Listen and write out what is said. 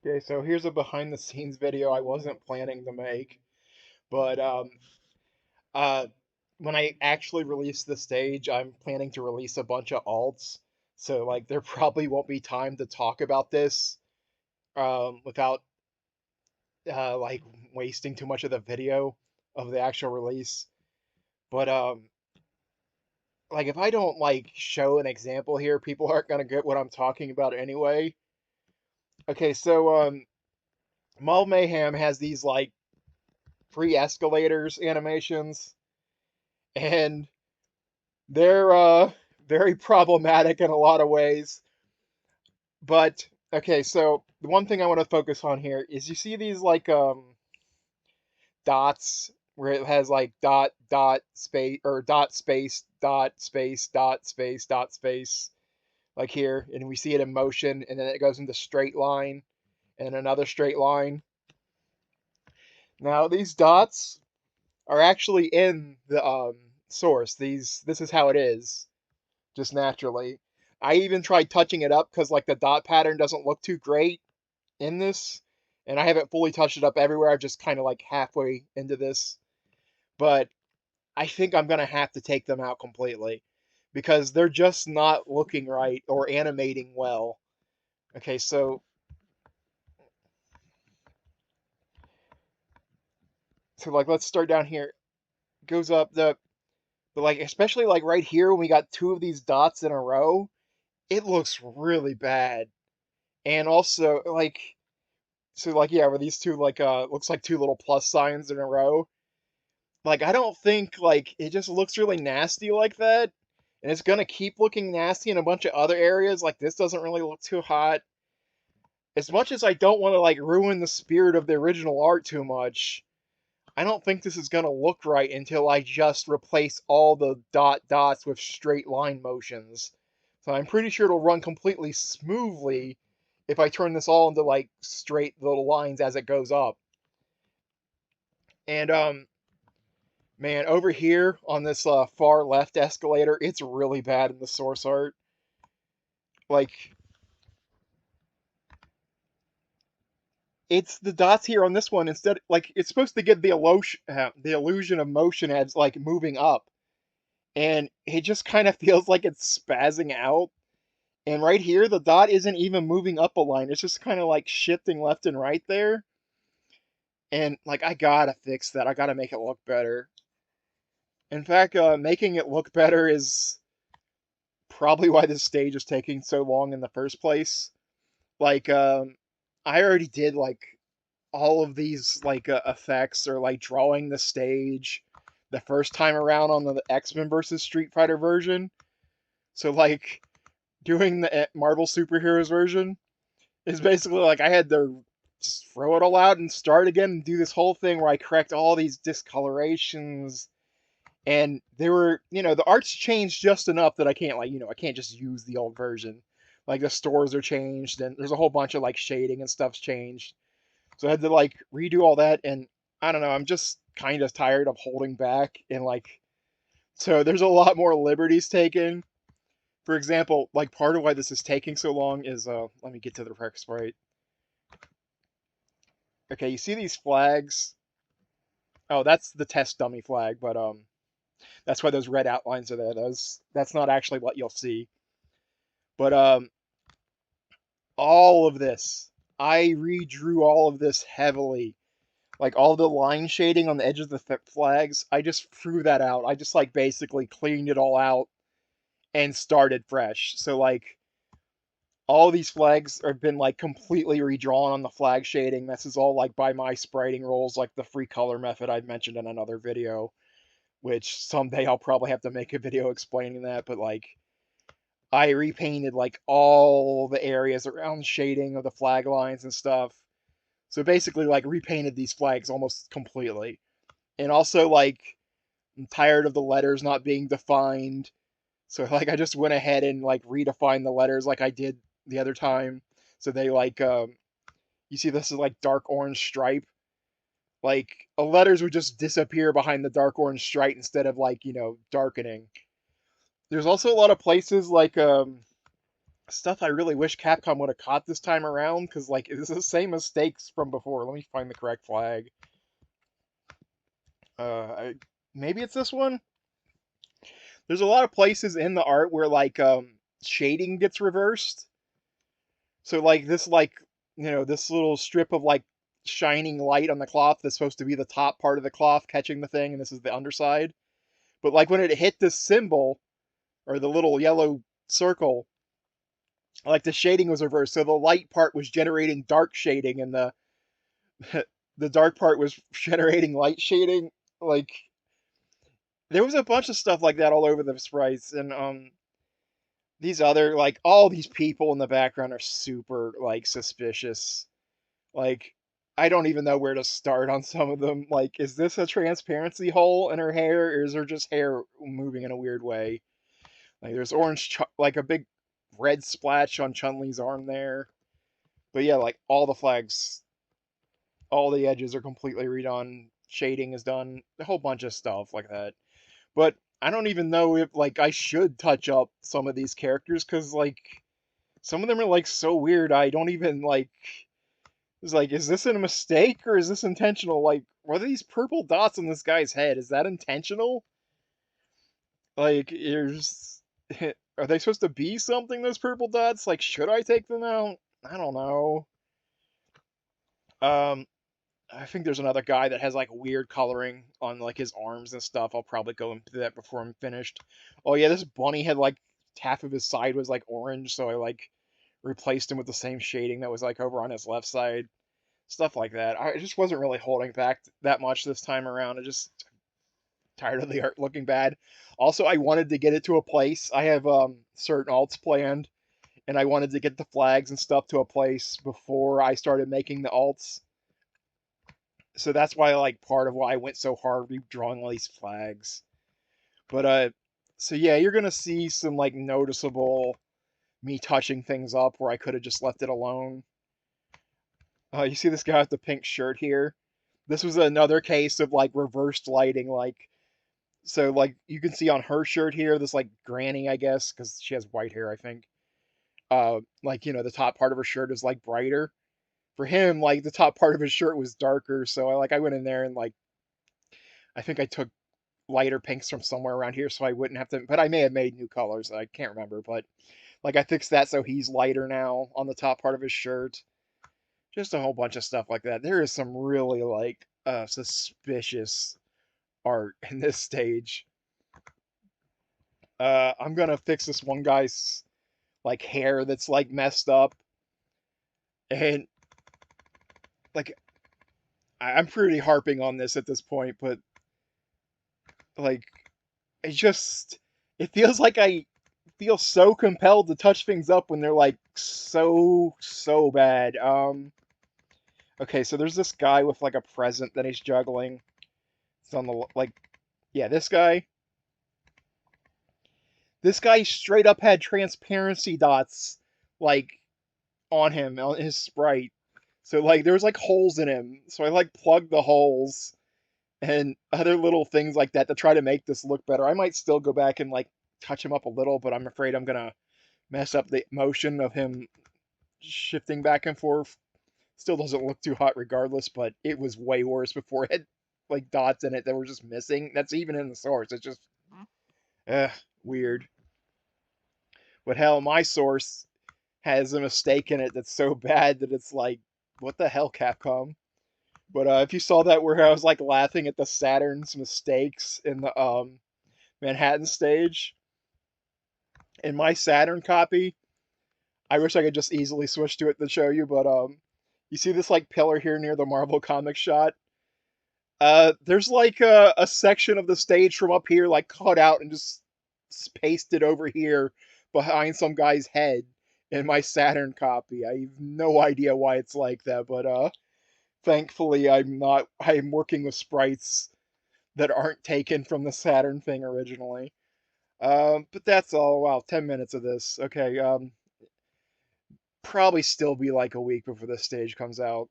Okay, so here's a behind the scenes video I wasn't planning to make, but uh when I actually release the stage, I'm planning to release a bunch of alts. So like there probably won't be time to talk about this without like wasting too much of the video of the actual release. But like if I don't like show an example here, people aren't gonna get what I'm talking about anyway. Okay, so Mall Mayhem has these like free escalators animations, and they're very problematic in a lot of ways. But okay, so the one thing I want to focus on here is you see these like dots where it has like dot dot space or dot space dot space dot space dot space like here, and we see it in motion, and then it goes into straight line and another straight line. Now these dots are actually in the source. This is how it is, just naturally. I even tried touching it up because like the dot pattern doesn't look too great in this, and I haven't fully touched it up everywhere. I'm just kind of like halfway into this, but I think I'm gonna have to take them out completely because they're just not looking right or animating well. Okay, so like let's start down here. Goes up the but like especially like right here when we got two of these dots in a row, it looks really bad. And also like so like yeah, with these two like looks like two little plus signs in a row. Like I don't think like it just looks really nasty like that. And it's gonna keep looking nasty in a bunch of other areas. Like this doesn't really look too hot. As much as I don't want to like ruin the spirit of the original art too much, I don't think this is gonna look right until I just replace all the dots with straight line motions. So I'm pretty sure it'll run completely smoothly if I turn this all into like straight little lines as it goes up. And man, over here on this far left escalator, it's really bad in the source art. Like it's the dots here on this one instead like it's supposed to give the illusion of motion as like moving up, and it just kind of feels like it's spazzing out. And right here, the dot isn't even moving up a line. It's just kind of like shifting left and right there. And like I gotta fix that. I gotta make it look better. In fact, making it look better is probably why this stage is taking so long in the first place. Like, I already did like all of these like effects or like drawing the stage the first time around on the X-Men versus Street Fighter version. So like doing the Marvel Superheroes version is basically like I had to just throw it all out and start again and do this whole thing where I correct all these discolorations. And they were, the art's changed just enough that I can't like, I can't just use the old version. Like the stores are changed and there's a whole bunch of like shading and stuff's changed. So I had to like redo all that, and I don't know, I'm just kind of tired of holding back and like so there's a lot more liberties taken. For example, like part of why this is taking so long is let me get to the correct sprite. Okay, you see these flags? Oh, that's the test dummy flag, but that's why those red outlines are there. That's not actually what you'll see. But all of this, I redrew all of this heavily. Like all the line shading on the edge of the flags, I just threw that out. I just like basically cleaned it all out and started fresh. So like all these flags have been like completely redrawn on the flag shading. This is all like by my spriting rules, like the free color method I've mentioned in another video, which someday I'll probably have to make a video explaining that. But like I repainted like all the areas around shading of the flag lines and stuff. So basically like repainted these flags almost completely. And also like I'm tired of the letters not being defined. So like I just went ahead and like redefined the letters like I did the other time. So they like you see this is like dark orange stripe. Like the letters would just disappear behind the dark orange stripe instead of like, darkening. There's also a lot of places like Stuff I really wish Capcom would have caught this time around, because, like, it's the same mistakes from before. Let me find the correct flag. I, maybe it's this one? There's a lot of places in the art where, like, shading gets reversed. So, like, this, like, this little strip of, like, shining light on the cloth that's supposed to be the top part of the cloth catching the thing, and this is the underside. But, like, when it hit this symbol, or the little yellow circle, like, the shading was reversed. So the light part was generating dark shading, and the dark part was generating light shading. Like, there was a bunch of stuff like that all over the sprites, and these other, like, all these people in the background are super, like, suspicious. Like, I don't even know where to start on some of them. Like, is this a transparency hole in her hair, or is her just hair moving in a weird way? Like, there's like a big red splash on Chun-Li's arm there. But yeah, like, all the flags, all the edges are completely redone. Shading is done. A whole bunch of stuff like that. But I don't even know if, like, I should touch up some of these characters, because, like, some of them are, like, so weird. I don't even, like, it's like, is this a mistake or is this intentional? Like, what are these purple dots on this guy's head? Is that intentional? Like, are they supposed to be something, those purple dots? Like, should I take them out? I don't know. Um, I think there's another guy that has, like, weird coloring on, like, his arms and stuff. I'll probably go into that before I'm finished. Oh yeah, this bunny had, like, half of his side was, like, orange, so I, like, replaced him with the same shading that was, like, over on his left side. Stuff like that. I just wasn't really holding back that much this time around. I just tired of the art looking bad. Also, I wanted to get it to a place. I have certain alts planned, and I wanted to get the flags and stuff to a place before I started making the alts. So that's why, like, part of why I went so hard redrawing all these flags. But so yeah, you're gonna see some, like, noticeable me touching things up where I could have just left it alone. You see this guy with the pink shirt here? This was another case of, like, reversed lighting. Like, so, like, you can see on her shirt here, this, like, granny, I guess, because she has white hair, I think. Like, the top part of her shirt is, like, brighter. For him, like, the top part of his shirt was darker, so I went in there and, like, I think I took lighter pinks from somewhere around here so I wouldn't have to, but I may have made new colors. I can't remember, but, like, I fixed that so he's lighter now on the top part of his shirt. Just a whole bunch of stuff like that. There is some really, like, suspicious art in this stage. I'm gonna fix this one guy's, like, hair that's, like, messed up. And, like, I'm pretty harping on this at this point, but, like, it feels like I feel so compelled to touch things up when they're, like, so bad. Okay, so there's this guy with, like, a present that he's juggling. It's on the, like, yeah, this guy. This guy straight up had transparency dots, like, on him, on his sprite. So, like, there was, like, holes in him. So I, like, plugged the holes and other little things like that to try to make this look better. I might still go back and, like, touch him up a little, but I'm afraid I'm gonna mess up the motion of him shifting back and forth. Still doesn't look too hot regardless, but it was way worse before it had, like, dots in it that were just missing. That's even in the source. It's just, weird. But hell, my source has a mistake in it that's so bad that it's like, what the hell, Capcom? But if you saw that where I was, like, laughing at the Saturn's mistakes in the Manhattan stage, in my Saturn copy, I wish I could just easily switch to it to show you, but you see this, like, pillar here near the Marvel Comics shot? There's, like, a section of the stage from up here, like, cut out and just pasted over here behind some guy's head in my Saturn copy. I have no idea why it's like that, but thankfully I'm working with sprites that aren't taken from the Saturn thing originally. But that's all. Wow, 10 minutes of this. Okay, probably still be like a week before this stage comes out.